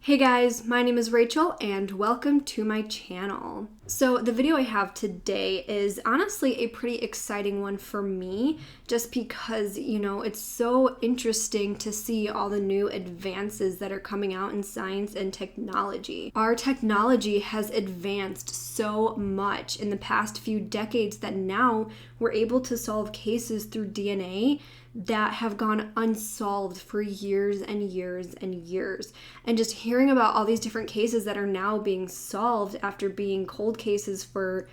Hey guys, my name is Rachel and welcome to my channel. So the video I have today is honestly a pretty exciting one for me just because, it's so interesting to see all the new advances that are coming out in science and technology. Our technology has advanced so much in the past few decades that now we're able to solve cases through DNA that have gone unsolved for years and years and years. And just hearing about all these different cases that are now being solved after being cold cases for,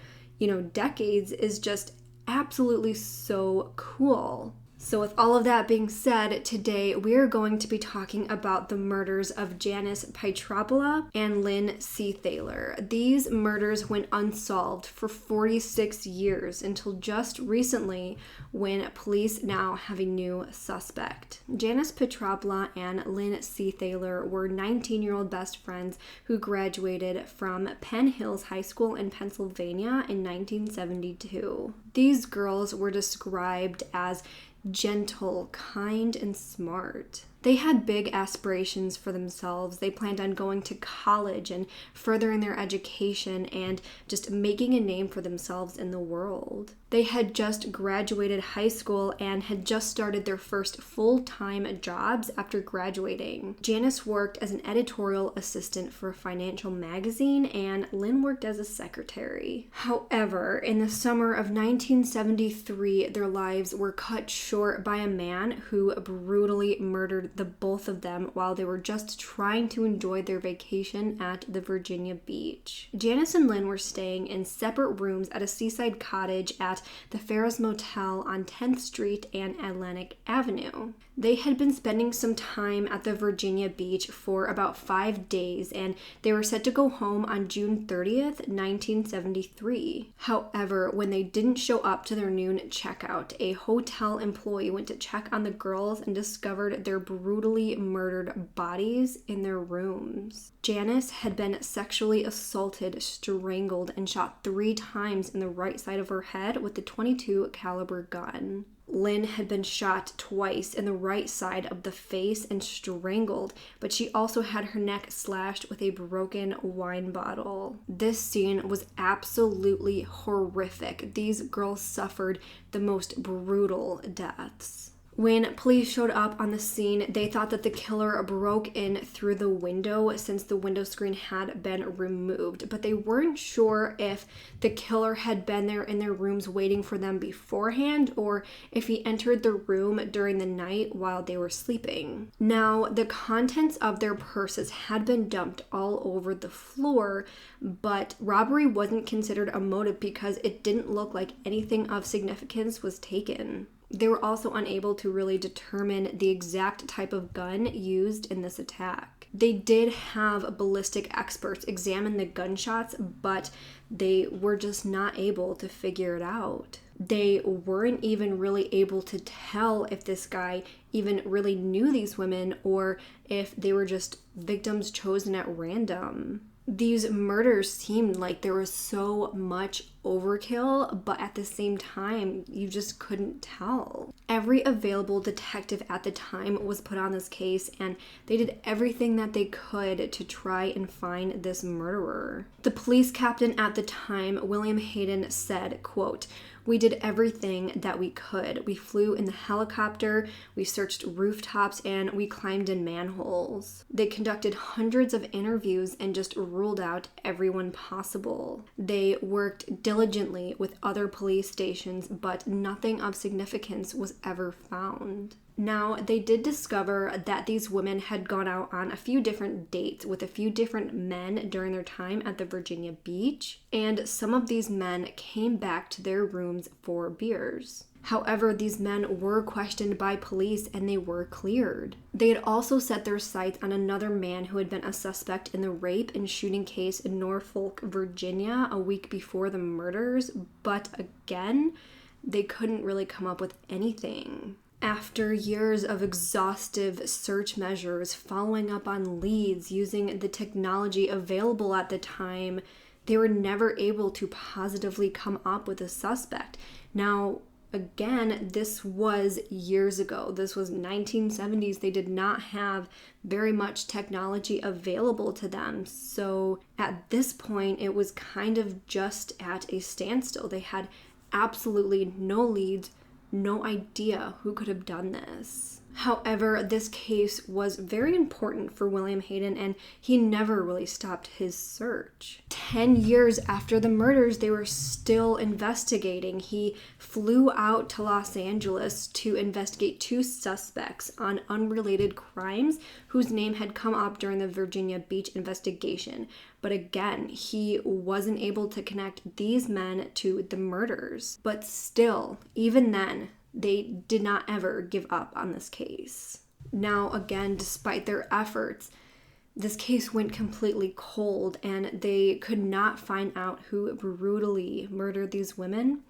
decades is just absolutely so cool. So with all of that being said, today we're going to be talking about the murders of Janice Pietropola and Lynn Seethaler. These murders went unsolved for 46 years until just recently when police now have a new suspect. Janice Pietropola and Lynn Seethaler were 19-year-old best friends who graduated from Penn Hills High School in Pennsylvania in 1972. These girls were described as gentle, kind, and smart. They had big aspirations for themselves. They planned on going to college and furthering their education and just making a name for themselves in the world. They had just graduated high school and had just started their first full-time jobs after graduating. Janice worked as an editorial assistant for a financial magazine and Lynn worked as a secretary. However, in the summer of 1973, their lives were cut short by a man who brutally murdered the both of them while they were just trying to enjoy their vacation at the Virginia beach. Janice and Lynn were staying in separate rooms at a seaside cottage at the Ferris Motel on 10th Street and Atlantic Avenue. They had been spending some time at the Virginia beach for about 5 days and they were set to go home on June 30th, 1973. However, when they didn't show up to their noon checkout, a hotel employee went to check on the girls and discovered their brutally murdered bodies in their rooms. Janice had been sexually assaulted, strangled, and shot 3 times in the right side of her head with a .22 caliber gun. Lynn had been shot twice in the right side of the face and strangled, but she also had her neck slashed with a broken wine bottle. This scene was absolutely horrific. These girls suffered the most brutal deaths. When police showed up on the scene, they thought that the killer broke in through the window since the window screen had been removed, but they weren't sure if the killer had been there in their rooms waiting for them beforehand or if he entered the room during the night while they were sleeping. Now, the contents of their purses had been dumped all over the floor, but robbery wasn't considered a motive because it didn't look like anything of significance was taken. They were also unable to really determine the exact type of gun used in this attack. They did have ballistic experts examine the gunshots, but they were just not able to figure it out. They weren't even really able to tell if this guy even really knew these women or if they were just victims chosen at random. These murders seemed like there was so much overkill, but at the same time, you just couldn't tell. Every available detective at the time was put on this case, and they did everything that they could to try and find this murderer. The police captain at the time, William Hayden, said, quote, "We did everything that we could. We flew in the helicopter, we searched rooftops, and we climbed in manholes." They conducted hundreds of interviews and just ruled out everyone possible. They worked diligently with other police stations, but nothing of significance was ever found. Now, they did discover that these women had gone out on a few different dates with a few different men during their time at the Virginia beach, and some of these men came back to their rooms for beers. However, these men were questioned by police and they were cleared. They had also set their sights on another man who had been a suspect in the rape and shooting case in Norfolk, Virginia a week before the murders, but again, they couldn't really come up with anything. After years of exhaustive search measures, following up on leads, using the technology available at the time, they were never able to positively come up with a suspect. Now, Again, this was years ago. This was 1970s. They did not have very much technology available to them. So at this point, it was kind of just at a standstill. They had absolutely no leads, no idea who could have done this. However, this case was very important for William Hayden, and he never really stopped his search. 10 years after the murders, they were still investigating. He flew out to Los Angeles to investigate 2 suspects on unrelated crimes whose name had come up during the Virginia Beach investigation. But again, he wasn't able to connect these men to the murders. But still, even then, they did not ever give up on this case. Now, again, despite their efforts, this case went completely cold, and they could not find out who brutally murdered these women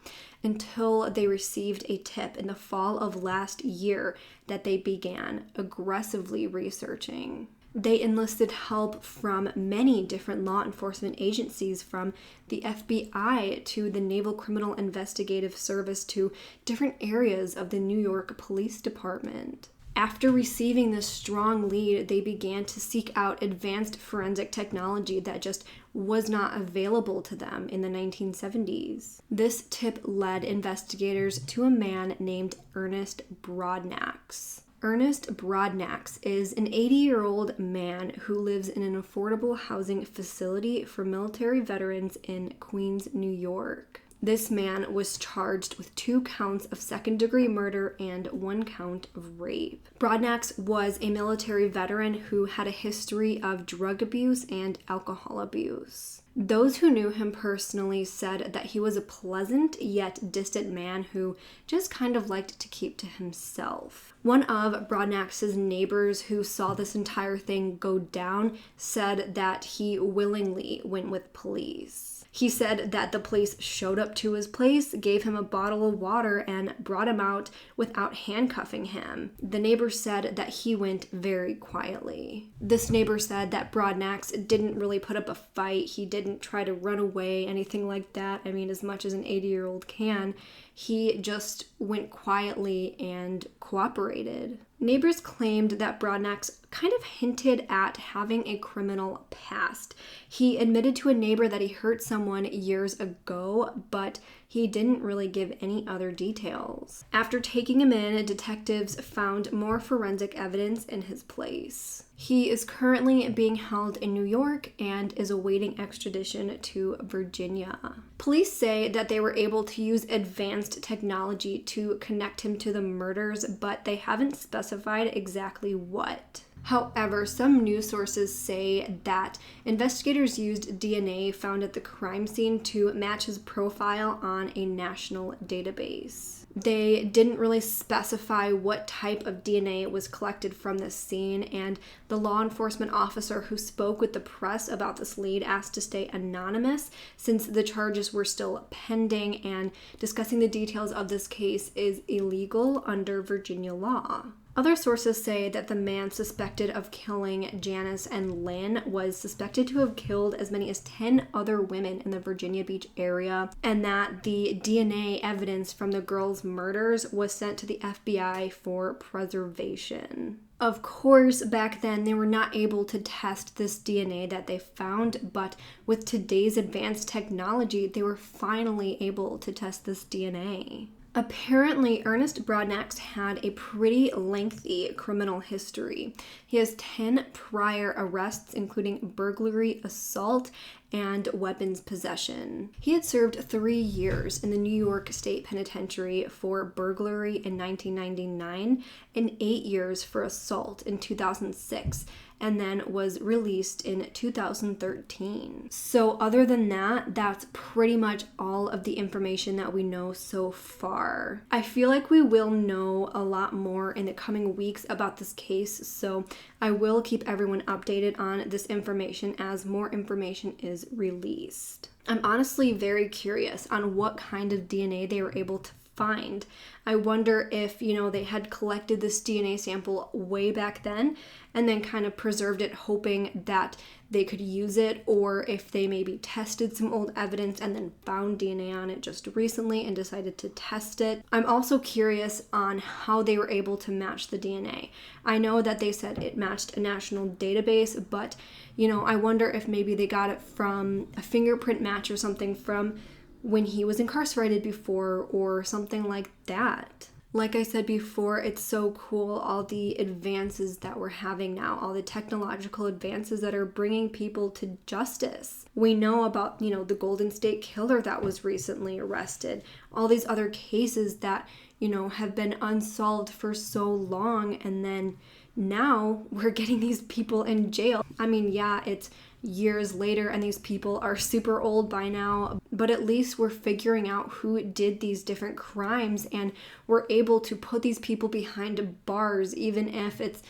until they received a tip in the fall of last year that they began aggressively researching. They enlisted help from many different law enforcement agencies, from the FBI to the Naval Criminal Investigative Service to different areas of the New York Police Department. After receiving this strong lead, they began to seek out advanced forensic technology that just was not available to them in the 1970s. This tip led investigators to a man named Ernest Broadnax. Ernest Broadnax is an 80-year-old man who lives in an affordable housing facility for military veterans in Queens, New York. This man was charged with 2 counts of second-degree murder and 1 count of rape. Broadnax was a military veteran who had a history of drug abuse and alcohol abuse. Those who knew him personally said that he was a pleasant yet distant man who just kind of liked to keep to himself. One of Broadnax's neighbors who saw this entire thing go down said that he willingly went with police. He said that the police showed up to his place, gave him a bottle of water, and brought him out without handcuffing him. The neighbor said that he went very quietly. This neighbor said that Broadnax didn't really put up a fight. He didn't try to run away, anything like that. I mean, as much as an 80-year-old can. He just went quietly and cooperated. Neighbors claimed that Broadnax kind of hinted at having a criminal past. He admitted to a neighbor that he hurt someone years ago, but he didn't really give any other details. After taking him in, detectives found more forensic evidence in his place. He is currently being held in New York and is awaiting extradition to Virginia. Police say that they were able to use advanced technology to connect him to the murders, but they haven't specified exactly what. However, some news sources say that investigators used DNA found at the crime scene to match his profile on a national database. They didn't really specify what type of DNA was collected from this scene, and the law enforcement officer who spoke with the press about this lead asked to stay anonymous since the charges were still pending, and discussing the details of this case is illegal under Virginia law. Other sources say that the man suspected of killing Janice and Lynn was suspected to have killed as many as 10 other women in the Virginia Beach area, and that the DNA evidence from the girls' murders was sent to the FBI for preservation. Of course, back then they were not able to test this DNA that they found, but with today's advanced technology, they were finally able to test this DNA. Apparently, Ernest Broadnax had a pretty lengthy criminal history. He has 10 prior arrests, including burglary, assault, and weapons possession. He had served 3 years in the New York State Penitentiary for burglary in 1999 and 8 years for assault in 2006, and then was released in 2013. So other than that, that's pretty much all of the information that we know so far. I feel like we will know a lot more in the coming weeks about this case, so I will keep everyone updated on this information as more information is released. I'm honestly very curious on what kind of DNA they were able to find. I wonder if, they had collected this DNA sample way back then and then kind of preserved it hoping that they could use it, or if they maybe tested some old evidence and then found DNA on it just recently and decided to test it. I'm also curious on how they were able to match the DNA. I know that they said it matched a national database, but I wonder if maybe they got it from a fingerprint match or something from when he was incarcerated before or something like that. Like I said before, it's so cool, all the advances that we're having now, all the technological advances that are bringing people to justice. We know about, the Golden State Killer that was recently arrested, all these other cases that, have been unsolved for so long, and then now we're getting these people in jail. I mean, yeah, it's years later and these people are super old by now, but at least we're figuring out who did these different crimes, and we're able to put these people behind bars, even if it's,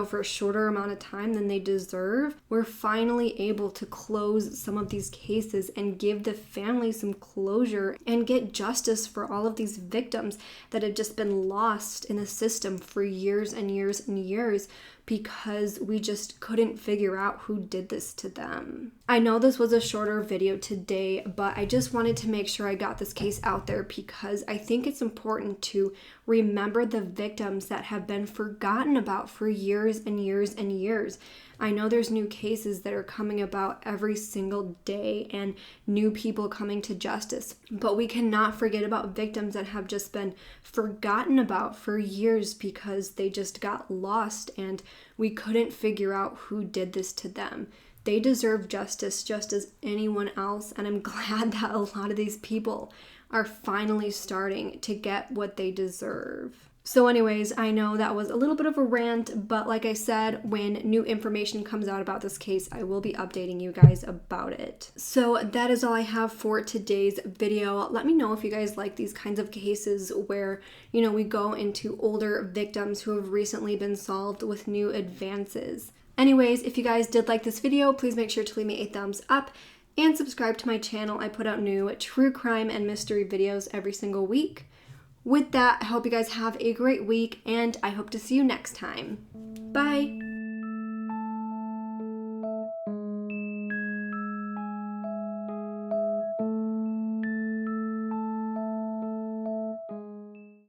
for a shorter amount of time than they deserve. We're finally able to close some of these cases and give the family some closure and get justice for all of these victims that have just been lost in the system for years and years and years, because we just couldn't figure out who did this to them. I know this was a shorter video today, but I just wanted to make sure I got this case out there because I think it's important to remember the victims that have been forgotten about for years and years and years. I know there's new cases that are coming about every single day and new people coming to justice, but we cannot forget about victims that have just been forgotten about for years because they just got lost and we couldn't figure out who did this to them. They deserve justice just as anyone else, and I'm glad that a lot of these people are finally starting to get what they deserve. So anyways, I know that was a little bit of a rant, but like I said, when new information comes out about this case, I will be updating you guys about it. So that is all I have for today's video. Let me know if you guys like these kinds of cases where, we go into older victims who have recently been solved with new advances. Anyways, if you guys did like this video, please make sure to leave me a thumbs up and subscribe to my channel. I put out new true crime and mystery videos every single week. With that, I hope you guys have a great week, and I hope to see you next time. Bye!